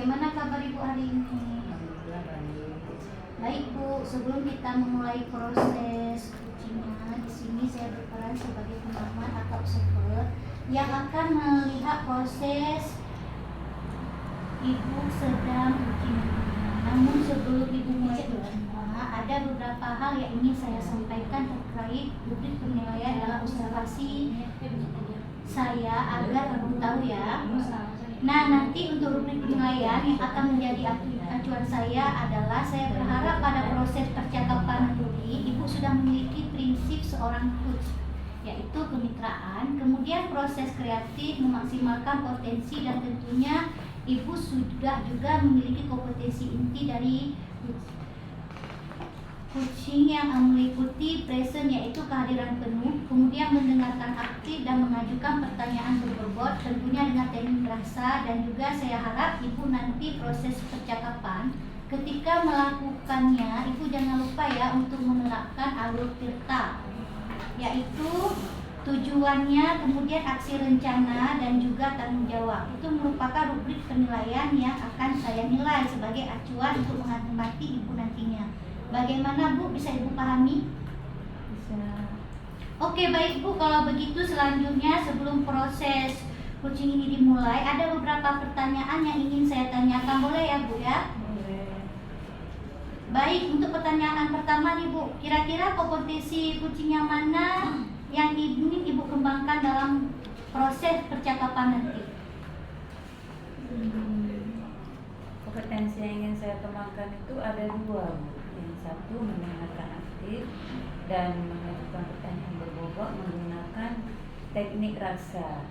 bagaimana kabar Ibu hari ini? Alhamdulillah baik. Baik Bu, sebelum kita memulai proses coachingnya, di sini saya berperan sebagai pengamat atau observer yang akan melihat proses Ibu sedang coaching. Namun sebelum Ibu mulai semua, ada beberapa hal yang ingin saya sampaikan terkait rubrik penilaian dalam observasi saya agar Ibu tahu ya. Nah, nanti untuk rubrik penilaian yang akan menjadi acuan saya adalah saya berharap pada proses percakapan nanti Ibu sudah memiliki prinsip seorang coach, yaitu kemitraan, kemudian proses kreatif, memaksimalkan potensi, dan tentunya Ibu sudah juga memiliki kompetensi inti dari coaching yang meliputi present, yaitu kehadiran penuh, kemudian mendengarkan aktif dan mengajukan pertanyaan berbobot, tentunya dengan teknik rasa. Dan juga saya harap Ibu nanti proses percakapan ketika melakukannya, Ibu jangan lupa ya untuk menerapkan alur tirta, yaitu tujuannya, kemudian aksi rencana, dan juga tanggung jawab. Itu merupakan rubrik penilaian yang akan saya nilai sebagai acuan untuk menghormati Ibu nantinya. Bagaimana Bu, bisa Ibu pahami? Bisa. Oke, baik Bu, kalau begitu selanjutnya sebelum proses coaching ini dimulai, ada beberapa pertanyaan yang ingin saya tanyakan, boleh ya Bu ya? Boleh. Baik, untuk pertanyaan pertama nih Bu, kira-kira kompetensi coaching yang mana yang ingin Ibu kembangkan dalam proses percakapan nanti? Kompetensi yang ingin saya kembangkan itu ada dua, Bu. Yang satu mendengarkan aktif dan mengajukan pertanyaan berbobot menggunakan teknik rasa.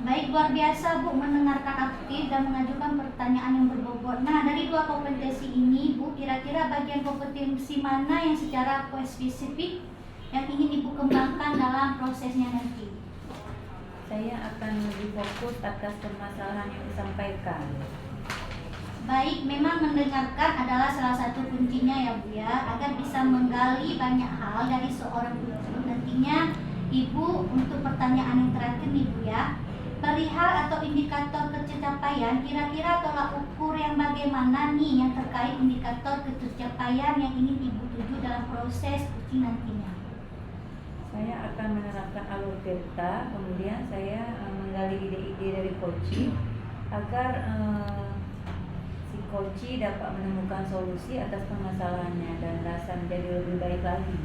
Baik, luar biasa Bu, mendengarkan aktif dan mengajukan pertanyaan yang berbobot. Nah, dari dua kompetensi ini Bu, kira-kira bagian kompetensi mana yang secara spesifik yang ingin Ibu kembangkan dalam prosesnya nanti? Saya akan lebih fokus atas permasalahan yang disampaikan. Baik, memang mendengarkan adalah salah satu kuncinya ya Bu ya, agar bisa menggali banyak hal dari seorang guru. Nantinya Ibu, untuk pertanyaan yang terakhir nih Bu ya, perihal atau indikator pencapaian, kira-kira tolak ukur yang bagaimana nih yang terkait indikator pencapaian yang ingin Ibu tuju dalam proses coaching nantinya? Saya akan menerapkan alur delta, kemudian saya menggali ide-ide dari coaching agar si coaching dapat menemukan solusi atas permasalahannya dan rasa menjadi lebih baik lagi.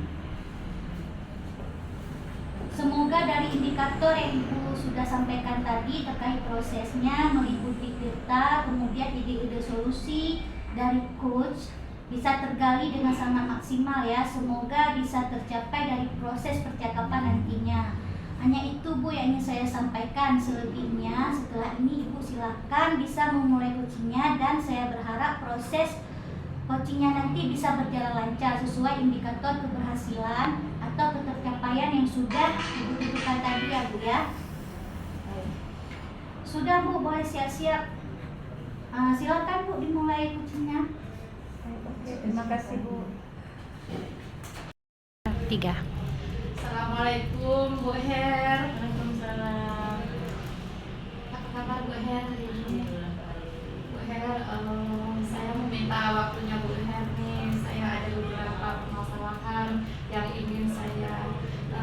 Semoga dari indikator yang Ibu sudah sampaikan tadi terkait prosesnya meliputi data, kemudian ide-ide solusi dari coach bisa tergali dengan sangat maksimal ya. Semoga bisa tercapai dari proses percakapan nantinya. Hanya itu Bu yang ingin saya sampaikan. Selebihnya setelah ini Ibu silakan bisa memulai coachingnya, dan saya berharap proses coachingnya nanti bisa berjalan lancar sesuai indikator keberhasilan atau ketercapaian yang sudah Ibu tentukan tadi ya Bu ya. Sudah Bu, boleh siap-siap. Silakan Bu dimulai coachingnya. Oke, terima kasih Bu. 3. Assalamualaikum Bu Her. Waalaikumsalam. Apa kabar Bu Her hari ini? Bu Her, saya meminta waktunya Bu Her nih. Saya ada beberapa permasalahan yang ingin saya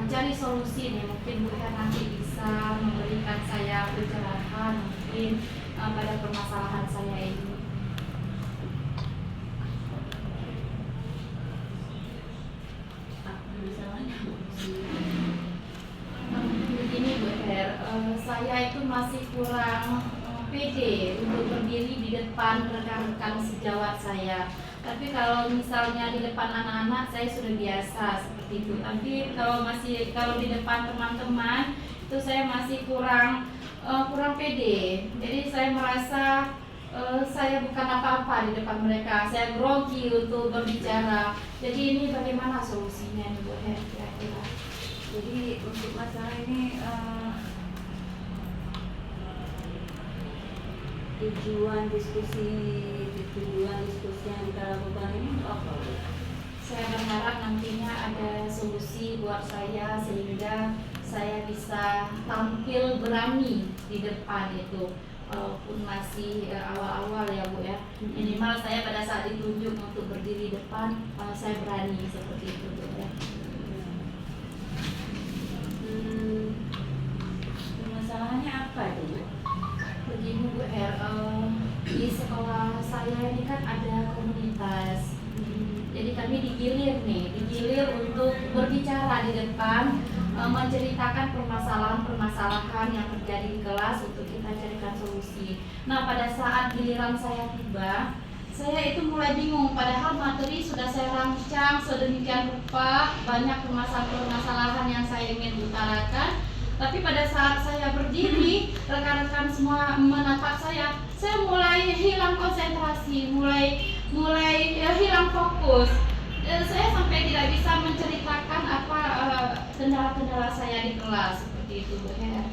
cari solusi nih. Mungkin Bu Her nanti bisa memberikan saya pencerahan mungkin pada permasalahan saya ini. Begini Bu Her, saya itu masih kurang pede untuk berdiri di depan rekan-rekan sejawat saya. Tapi kalau misalnya di depan anak-anak saya sudah biasa seperti itu. Tapi kalau di depan teman-teman itu saya masih kurang pede. Jadi saya merasa saya bukan apa-apa di depan mereka. Saya grogi untuk berbicara. Jadi ini bagaimana solusinya nih Bu Her kira-kira? Jadi untuk masalah ini tujuan diskusi yang kita lakukan ini untuk apa? Saya berharap nantinya ada solusi buat saya sehingga saya bisa tampil berani di depan itu. walaupun masih awal-awal ya Bu ya. Minimal saya pada saat ditunjuk untuk berdiri depan, saya berani seperti itu Bu ya. Permasalahannya apa itu, Bu? Begini Bu Her, di sekolah saya ini kan ada komunitas. Jadi kami digilir untuk berbicara di depan, menceritakan permasalahan-permasalahan yang terjadi di kelas untuk kita carikan solusi. Nah, pada saat giliran saya tiba, saya itu mulai bingung, padahal materi sudah saya rancang sedemikian rupa, banyak permasalahan-permasalahan yang saya ingin utarakan. Tapi pada saat saya berdiri, rekan-rekan semua menatap saya mulai hilang konsentrasi, mulai hilang fokus. Saya sampai tidak bisa menceritakan apa kendala-kendala saya di kelas seperti itu, Bu Her.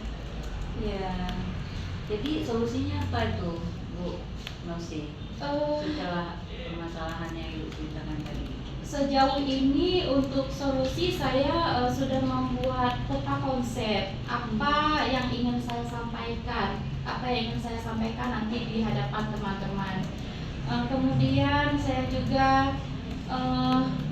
Ya, jadi solusinya apa itu, Bu Nosi? Setelah permasalahan yang Ibu ceritakan tadi. Sejauh ini untuk solusi saya sudah membuat peta konsep apa yang ingin saya sampaikan, nanti di hadapan teman-teman. Kemudian saya juga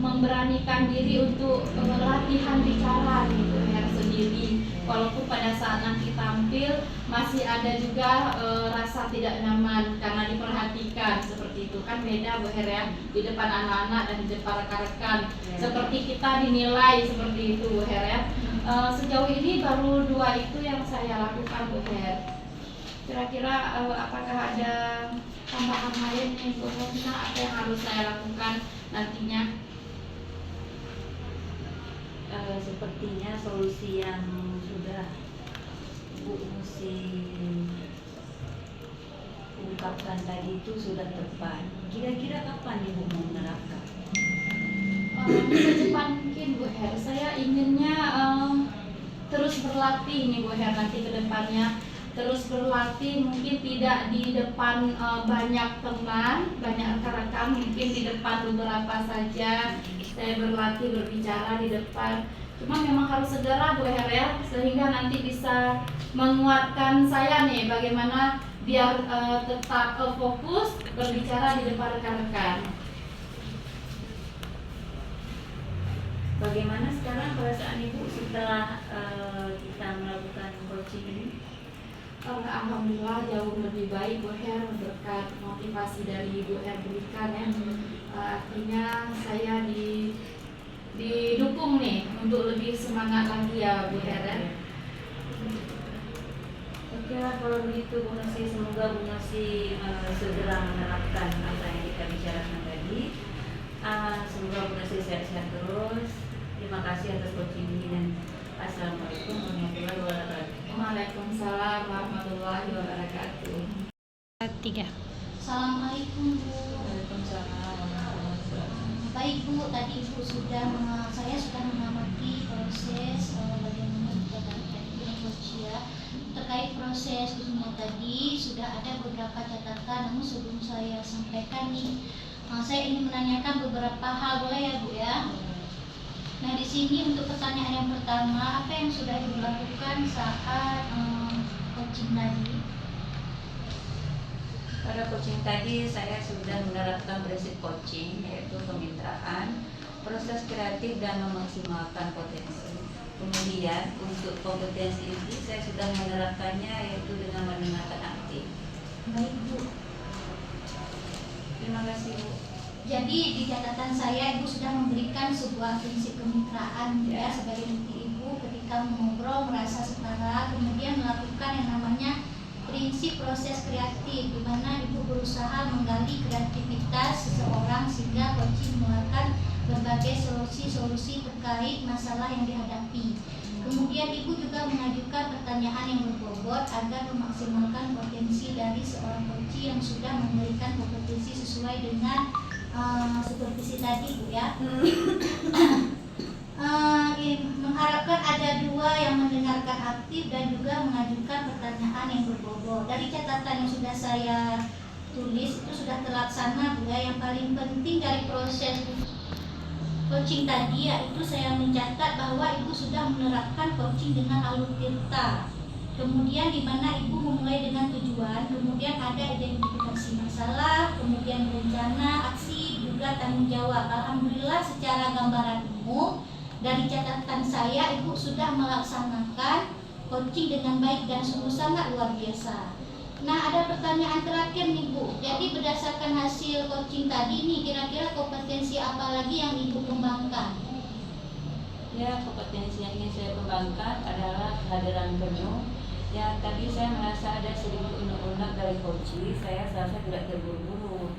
memberanikan diri untuk latihan bicara gitu ya sendiri. Walaupun pada saat nanti tampil masih ada juga rasa tidak nyaman karena diperhatikan seperti itu, kan beda Bu Her ya, di depan anak-anak dan di depan rekan-rekan seperti kita dinilai seperti itu Bu Her ya. Sejauh ini baru 2 itu yang saya lakukan Bu Her. Kira-kira apakah ada tambahan lain nih Bu Her, apa yang harus saya lakukan nantinya? Sepertinya solusi yang sudah Bu Nosi ungkapkan tadi itu sudah tepat. Kira-kira kapan Ibu mau menerapkan? Secepat mungkin Bu Her. Saya inginnya terus berlatih nih Bu Her, nanti ke depannya terus berlatih, mungkin tidak di depan banyak teman, banyak rekan-rekan, mungkin di depan beberapa saja saya berlatih berbicara di depan. Cuma memang harus segera Bu Her ya, sehingga nanti bisa menguatkan saya nih bagaimana biar tetap fokus berbicara di depan rekan-rekan. Bagaimana sekarang perasaan Ibu setelah kita melakukan coaching ini? Alhamdulillah jauh lebih baik Bu Her, berkat motivasi dari Bu Her berikan ya. Artinya saya didukung nih untuk lebih semangat lagi ya Bu Her ya. Oke lah kalau begitu Bu Nosi, semoga Bu Nosi segera menerapkan apa yang kita bicarakan tadi. Semoga Bu Nosi sehat-sehat terus. Terima kasih atas coaching ini dan Assalamualaikum warahmatullahi wabarakatuh. Waalaikumsalam warahmatullahi wabarakatuh. 3. Assalamualaikum Bu. Waalaikumsalam warahmatullahi wabarakatuh. Baik Bu, tadi Ibu saya sudah mengamati proses bagaimana kegiatan dengan coach ya. Terkait proses semua tadi sudah ada beberapa catatan, namun sebelum saya sampaikan nih, saya ingin menanyakan beberapa hal, boleh ya Bu ya? Nah di sini untuk pertanyaan yang pertama, apa yang sudah Ibu lakukan saat coaching tadi? Pada coaching tadi saya sudah menerapkan prinsip coaching, yaitu kemitraan, proses kreatif dan memaksimalkan potensi. Kemudian untuk kompetensi ini saya sudah menerapkannya yaitu dengan mendengarkan aktif. Baik Bu. Terima kasih Bu. Jadi di catatan saya Ibu sudah memberikan sebuah prinsip kemitraan ya, sebagai bukti Ibu ketika mengobrol merasa setara, kemudian melakukan yang namanya prinsip proses kreatif, di mana Ibu berusaha menggali kreativitas seseorang sehingga coaching mengeluarkan berbagai solusi-solusi terkait masalah yang dihadapi. Kemudian Ibu juga mengajukan pertanyaan yang berbobot agar memaksimalkan potensi dari seorang coach yang sudah memberikan kompetensi sesuai dengan supervisi tadi Bu ya. Mengharapkan ada 2 yang mendengarkan aktif dan juga mengajukan pertanyaan yang berbobot. Dari catatan yang sudah saya tulis itu sudah terlaksana Bu ya. Yang paling penting dari proses coaching tadi yaitu saya mencatat bahwa Ibu sudah menerapkan coaching dengan alur tirta. Kemudian di mana Ibu memulai dengan tujuan, kemudian ada identifikasi masalah, kemudian rencana, aksi, juga tanggung jawab. Alhamdulillah secara gambaran umum dari catatan saya Ibu sudah melaksanakan coaching dengan baik dan sungguh sangat luar biasa. Nah, ada pertanyaan terakhir nih Bu. Jadi berdasarkan hasil coaching tadi nih, kira-kira kompetensi apa lagi yang Ibu kembangkan? Ya, kompetensi yang ingin saya kembangkan adalah kehadiran penuh. Ya, tadi saya merasa ada sedikit unek-unek dari coaching, saya serasa tidak terburu-buru,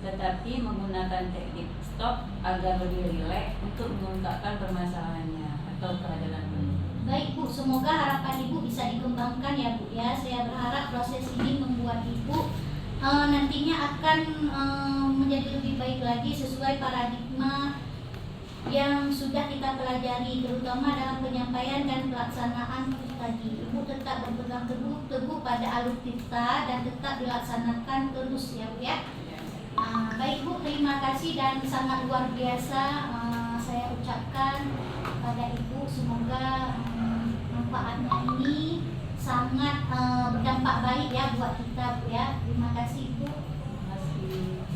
tetapi menggunakan teknik stop agar lebih rileks untuk mengungkapkan permasalahannya atau kehadiran penuh. Baik Bu, semoga harapan Ibu bisa dikembangkan ya Bu ya. Saya berharap proses ini membuat Ibu nantinya akan menjadi lebih baik lagi sesuai paradigma yang sudah kita pelajari, terutama dalam penyampaian dan pelaksanaan tadi. Ibu tetap berpegang teguh pada alur kita dan tetap dilaksanakan terus ya Bu ya. Baik Bu, terima kasih dan sangat luar biasa saya ucapkan pada Ibu. Semoga manfaatnya ini sangat berdampak baik ya buat kita Bu ya. Terima kasih Ibu. Terima kasih.